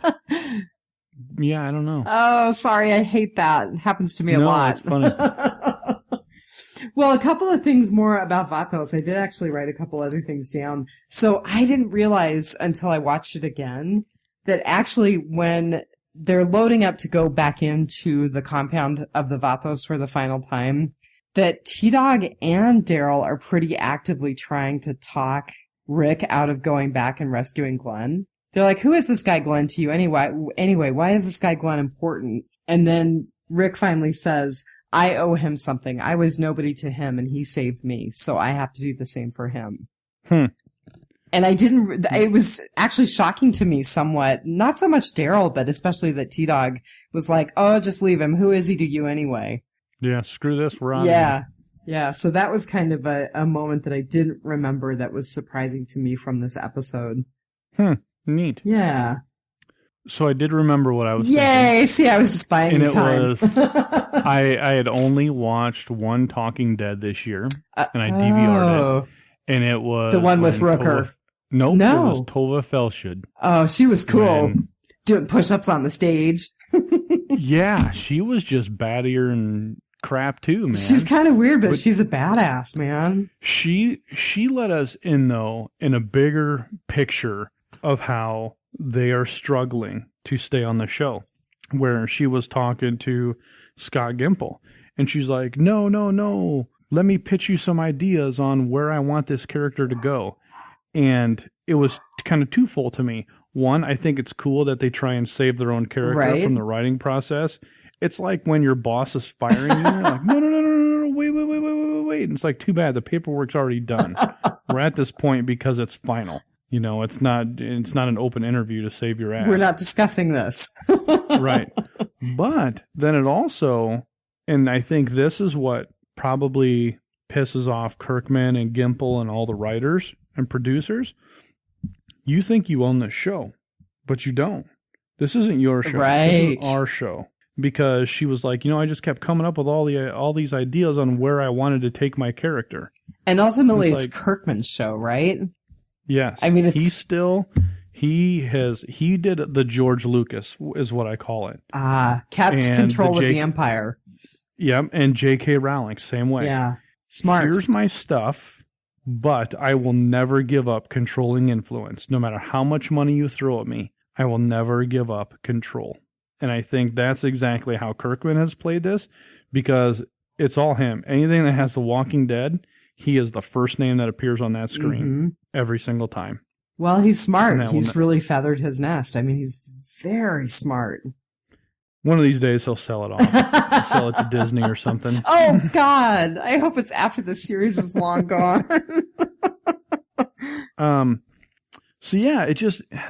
yeah, I don't know. Oh, sorry. I hate that. It happens to me a lot. It's funny. Well, a couple of things more about Vatos. I did actually write a couple other things down. So I didn't realize until I watched it again that actually when they're loading up to go back into the compound of the Vatos for the final time, that T-Dog and Daryl are pretty actively trying to talk Rick out of going back and rescuing Glenn. They're like, who is this guy Glenn to you anyway? Why is this guy Glenn important? And then Rick finally says, I owe him something. I was nobody to him and he saved me, so I have to do the same for him. And it was actually shocking to me somewhat. Not so much Daryl, but especially that T-Dog was like, oh, just leave him. Who is he to you anyway? Yeah, screw this. We're on. Yeah. So that was kind of a moment that I didn't remember that was surprising to me from this episode. Neat. Yeah. So I did remember what I was thinking. Yay! See, I was just buying you time. I had only watched one Talking Dead this year, and I DVR'd it. And it was... The one with Rooker. No. It was Tova Felshud. Oh, she was cool. Doing push-ups on the stage. Yeah, she was just battier and crap too, man. She's kind of weird, but she's a badass, man. She let us in, though, in a bigger picture of how they are struggling to stay on the show, where she was talking to Scott Gimple and she's like, no, let me pitch you some ideas on where I want this character to go. And it was kind of twofold to me. One, I think it's cool that they try and save their own character from the writing process. It's like when your boss is firing you, you're like, no, wait. And it's like, too bad, the paperwork's already done. We're at this point because it's final. It's not an open interview to save your ass. We're not discussing this. Right. But then it also And I think this is what probably pisses off Kirkman and Gimple and all the writers and producers. You think you own this show, but you don't. This isn't your show. Right. This is our show. Because she was like, I just kept coming up with all these ideas on where I wanted to take my character. And ultimately, it's Kirkman's show, right? Yes. I mean, he did the George Lucas, is what I call it. Kept control of the empire. Yep. And J.K. Rowling, same way. Yeah. Smart. Here's my stuff, but I will never give up controlling influence. No matter how much money you throw at me, I will never give up control. And I think that's exactly how Kirkman has played this, because it's all him. Anything that has The Walking Dead, he is the first name that appears on that screen every single time. Well, he's smart. He's really feathered his nest. I mean, he's very smart. One of these days, he'll sell it off. He'll sell it to Disney or something. Oh, God. I hope it's after the series is long gone. So, yeah,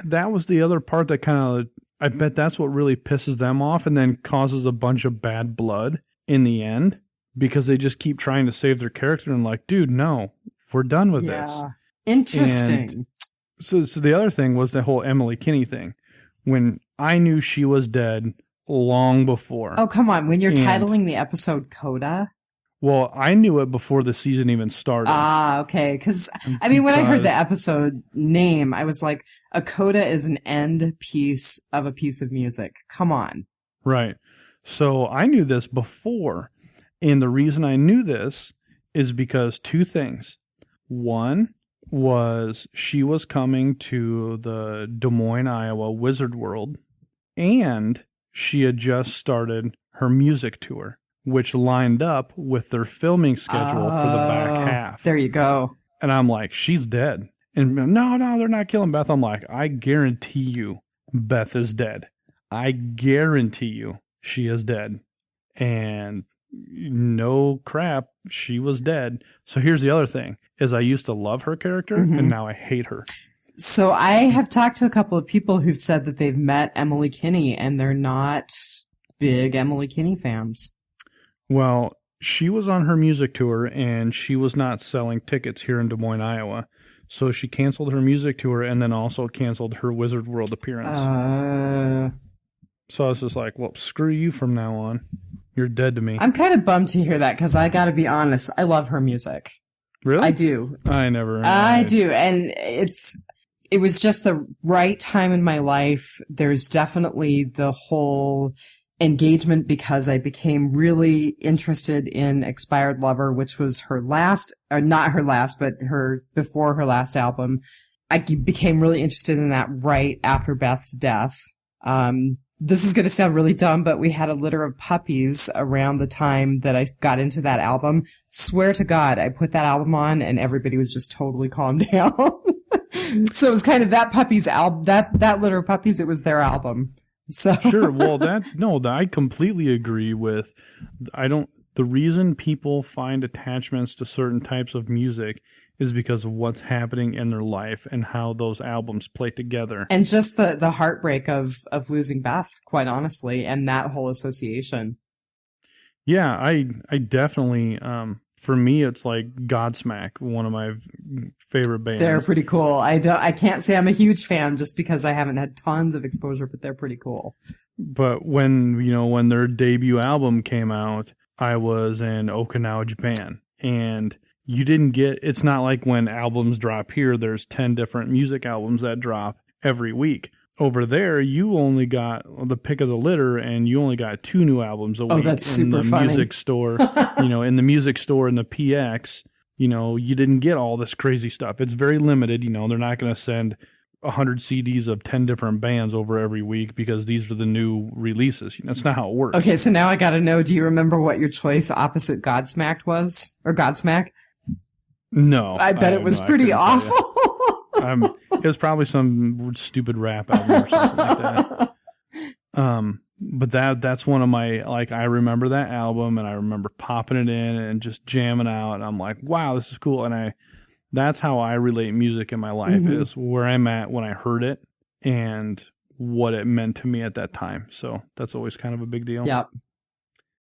that was the other part that kind of, I bet that's what really pisses them off and then causes a bunch of bad blood in the end, because they just keep trying to save their character and like, dude, no, we're done with this. Interesting. And so the other thing was the whole Emily Kinney thing. When I knew she was dead long before. Oh, come on. When you're titling the episode Coda? Well, I knew it before the season even started. Okay. Because, I mean, when I heard the episode name, I was like, a coda is an end piece of a piece of music. Come on. Right. So I knew this before. And the reason I knew this is because two things. One was she was coming to the Des Moines, Iowa Wizard World, and she had just started her music tour, which lined up with their filming schedule for the back half. There you go. And I'm like, she's dead. And no, they're not killing Beth. I'm like, I guarantee you Beth is dead. I guarantee you she is dead. And no crap, she was dead. So here's the other thing, is I used to love her character, and now I hate her. So I have talked to a couple of people who've said that they've met Emily Kinney, and they're not big Emily Kinney fans. Well, she was on her music tour, and she was not selling tickets here in Des Moines, Iowa. So she canceled her music tour and then also canceled her Wizard World appearance. So I was just like, well, screw you from now on. You're dead to me. I'm kind of bummed to hear that, because I got to be honest, I love her music. Really? I do. I do. And it was just the right time in my life. There's definitely the whole engagement, because I became really interested in Expired Lover, which was her last, or not her last, but before her last album. I became really interested in that right after Beth's death. This is going to sound really dumb, but we had a litter of puppies around the time that I got into that album. Swear to God, I put that album on and everybody was just totally calmed down. So it was kind of that puppy's album, that litter of puppies, it was their album. So sure. Well, I completely agree with, the reason people find attachments to certain types of music is because of what's happening in their life and how those albums play together. And just the heartbreak of losing Beth, quite honestly, and that whole association. Yeah, I definitely, for me, it's like Godsmack, one of my favorite bands. They're pretty cool. I can't say I'm a huge fan just because I haven't had tons of exposure, but they're pretty cool. But when their debut album came out, I was in Okinawa, Japan, and it's not like when albums drop here, there's 10 different music albums that drop every week. Over there, you only got the pick of the litter, and you only got 2 new albums a week. Oh, that's super funny. Music store, in the music store in the PX, you didn't get all this crazy stuff. It's very limited. They're not going to send 100 CDs of 10 different bands over every week because these are the new releases. That's not how it works. Okay, so now I got to know, do you remember what your choice opposite Godsmack was? Or Godsmack? No. I bet it was pretty awful. It was probably some stupid rap album or something like that. But that's one of my, I remember that album, and I remember popping it in and just jamming out, and I'm like, wow, this is cool. And that's how I relate music in my life, is where I'm at when I heard it and what it meant to me at that time. So that's always kind of a big deal. Yep.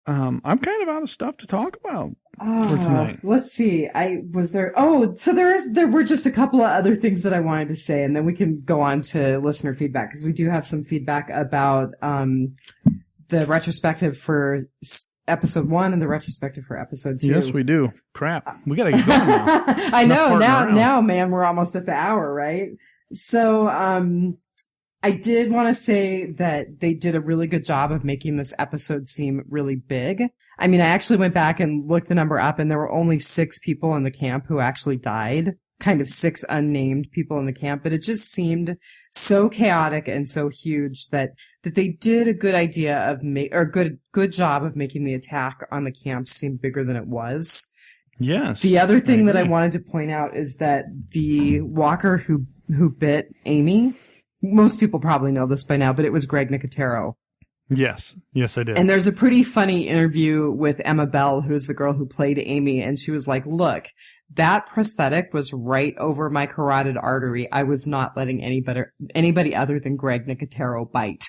I'm kind of out of stuff to talk about for tonight. Let's see. There were just a couple of other things that I wanted to say, and then we can go on to listener feedback, because we do have some feedback about the retrospective for episode 1 and the retrospective for episode 2. Yes, we do. Crap. We got to get going now. I know. Now, man, we're almost at the hour, right? So, I did want to say that they did a really good job of making this episode seem really big. I mean, I actually went back and looked the number up, and there were only 6 people in the camp who actually died. Kind of 6 unnamed people in the camp, but it just seemed so chaotic and so huge that they did a good idea of good job of making the attack on the camp seem bigger than it was. Yes. The other thing that I wanted to point out is that the walker who bit Amy, most people probably know this by now, but it was Greg Nicotero. Yes, I did. And there's a pretty funny interview with Emma Bell, who's the girl who played Amy, and she was like, look, that prosthetic was right over my carotid artery. I was not letting anybody other than Greg Nicotero bite.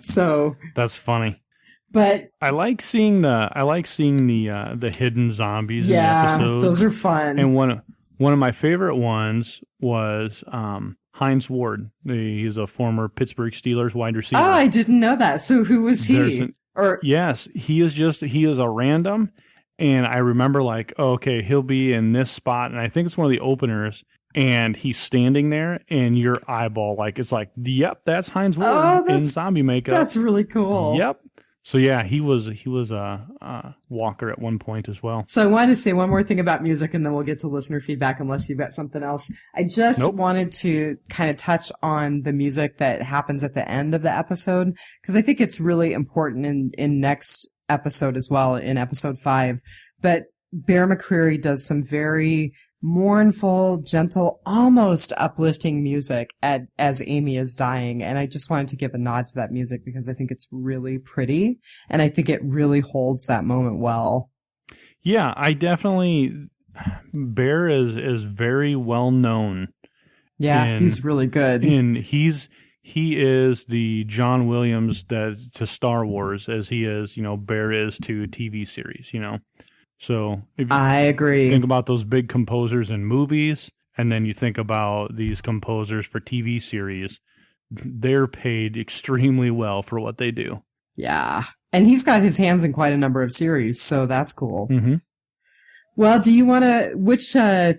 So that's funny. But I like seeing the hidden zombies in the episodes. Those are fun. And one of my favorite ones was Hines Ward. He's a former Pittsburgh Steelers wide receiver. Oh, I didn't know that. So who was he? Yes, he is a random. And I remember like, okay, he'll be in this spot. And I think it's one of the openers. And he's standing there and your eyeball, like, it's like, yep, that's Hines Ward in zombie makeup. That's really cool. Yep. So yeah, he was a walker at one point as well. So I wanted to say one more thing about music, and then we'll get to listener feedback unless you've got something else. I just wanted to kind of touch on the music that happens at the end of the episode, because I think it's really important in next episode as well, in episode 5. But Bear McCreary does some very mournful, gentle, almost uplifting music as Amy is dying. And I just wanted to give a nod to that music because I think it's really pretty. And I think it really holds that moment well. Yeah, Bear is very well known. Yeah, he's really good. And he is the John Williams to Star Wars as he is, Bear is to a TV series, So if I agree. Think about those big composers in movies, and then you think about these composers for TV series, they're paid extremely well for what they do. Yeah. And he's got his hands in quite a number of series, so that's cool. Mm-hmm. Well, which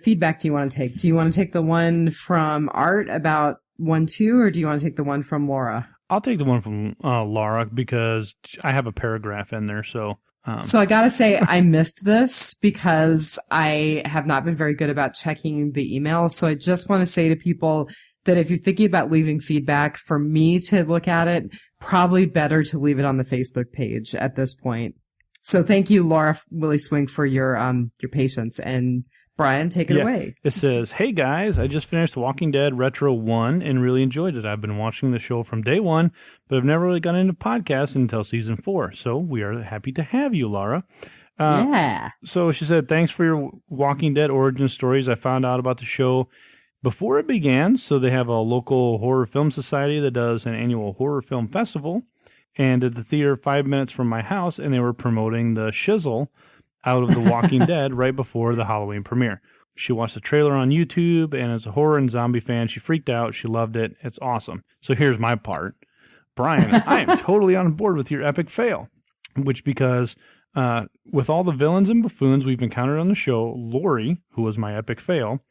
feedback do you want to take? Do you want to take the one from Art about 1-2, or do you want to take the one from Laura? I'll take the one from Laura because I have a paragraph in there, so... So I gotta say, I missed this because I have not been very good about checking the email. So I just want to say to people that if you're thinking about leaving feedback, for me to look at it, probably better to leave it on the Facebook page at this point. So thank you, Laura Willie Swing, for your patience. And Brian, take it away. It says, hey guys, I just finished Walking Dead Retro 1 and really enjoyed it. I've been watching the show from day 1, but I've never really gotten into podcasts until season 4. So we are happy to have you, Laura. Yeah. So she said, thanks for your Walking Dead origin stories. I found out about the show before it began. So they have a local horror film society that does an annual horror film festival. And at the theater 5 minutes from my house, and they were promoting the shizzle out of The Walking Dead right before the Halloween premiere. She watched the trailer on YouTube, and as a horror and zombie fan, she freaked out. She loved it. It's awesome. So here's my part. Brian, I am totally on board with your epic fail, because with all the villains and buffoons we've encountered on the show, Lori, who was my epic fail,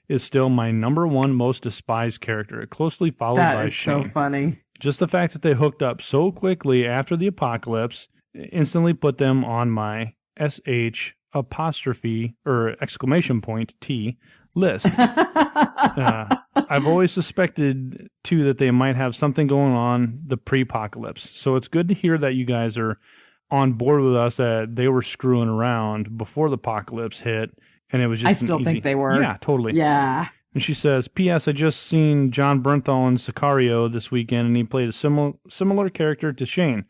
is still my number 1 most despised character, closely followed by Shane. That is so funny. Just the fact that they hooked up so quickly after the apocalypse instantly put them on my SH apostrophe or exclamation point T list. I've always suspected too that they might have something going on the pre-apocalypse. So it's good to hear that you guys are on board with us, that they were screwing around before the apocalypse hit, and it was just I still think they were. Yeah, totally. Yeah. And she says, P.S. I just seen John Bernthal in Sicario this weekend, and he played a similar character to Shane.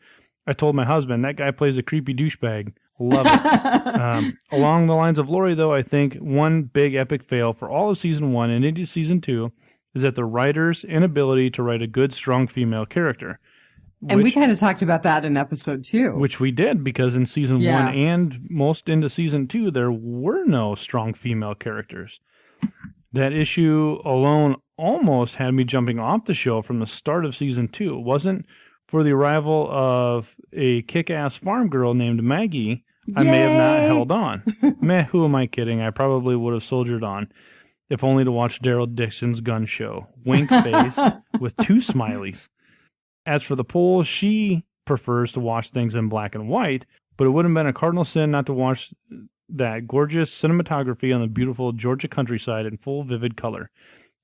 I told my husband, that guy plays a creepy douchebag. Love it. Along the lines of Lori, though, I think one big epic fail for all of season 1 and into season 2 is that the writer's inability to write a good, strong female character. And we kind of talked about that in episode 2. Which we did, because in season 1 and most into season 2, there were no strong female characters. That issue alone almost had me jumping off the show from the start of season 2. It wasn't for the arrival of a kick-ass farm girl named Maggie, I may have not held on. Meh, who am I kidding? I probably would have soldiered on, if only to watch Daryl Dixon's gun show. Wink face with 2 smileys. As for the poll, she prefers to watch things in black and white, but it wouldn't have been a cardinal sin not to watch that gorgeous cinematography on the beautiful Georgia countryside in full vivid color.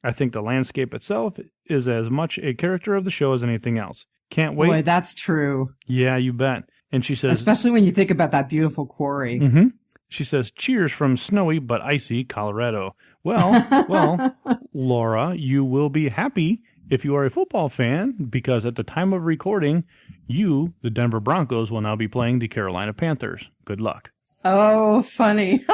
I think the landscape itself is as much a character of the show as anything else. Can't wait. Boy, that's true. Yeah, you bet. And she says... Especially when you think about that beautiful quarry. Mm-hmm. She says, cheers from snowy but icy Colorado. Well, Laura, you will be happy if you are a football fan, because at the time of recording, you, the Denver Broncos, will now be playing the Carolina Panthers. Good luck. Oh, funny.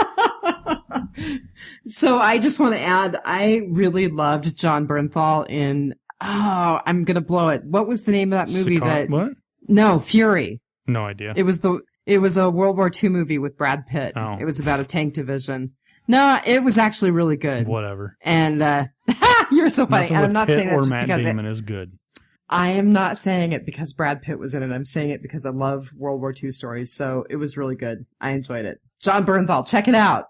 So I just want to add, I really loved John Bernthal in, I'm going to blow it. What was the name of that movie? What? No, Fury. No idea. It was a World War II movie with Brad Pitt. Oh. It was about a tank division. No, it was actually really good. Whatever. And, you're so funny. Nothing and with I'm not Pitt saying that or just Matt because Damon is good. I am not saying it because Brad Pitt was in it. I'm saying it because I love World War II stories. So it was really good. I enjoyed it. John Bernthal, check it out.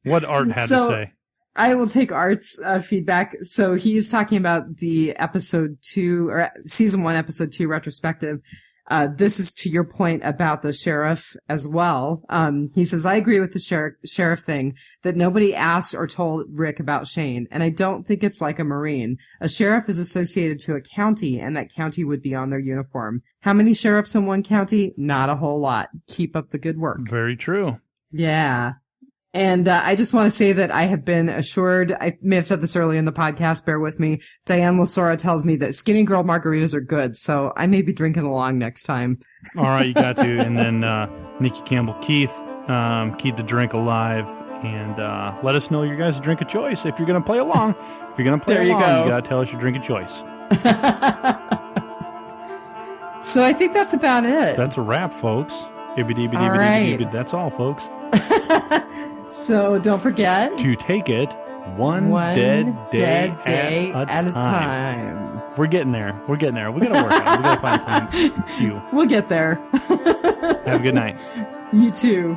What Art had to say. I will take Art's feedback. So he's talking about the episode 2 or season 1, episode 2 retrospective. This is to your point about the sheriff as well. He says, I agree with the sheriff thing, that nobody asked or told Rick about Shane. And I don't think it's like a Marine. A sheriff is associated to a county, and that county would be on their uniform. How many sheriffs in one county? Not a whole lot. Keep up the good work. Very true. Yeah. And I just want to say that I have been assured, I may have said this earlier in the podcast, bear with me, Diane Lasora tells me that Skinny Girl margaritas are good, so I may be drinking along next time. All right, you got to. And then Nikki Campbell-Keith, keep the drink alive, and let us know your guys' drink of choice if you're going to play along. If you're going to play along, you got to tell us your drink of choice. So I think that's about it. That's a wrap, folks. That's all, folks. So don't forget to take it one dead day at a time. We're getting there. We got to work on it. We got to find some cue. We'll get there. Have a good night. You too.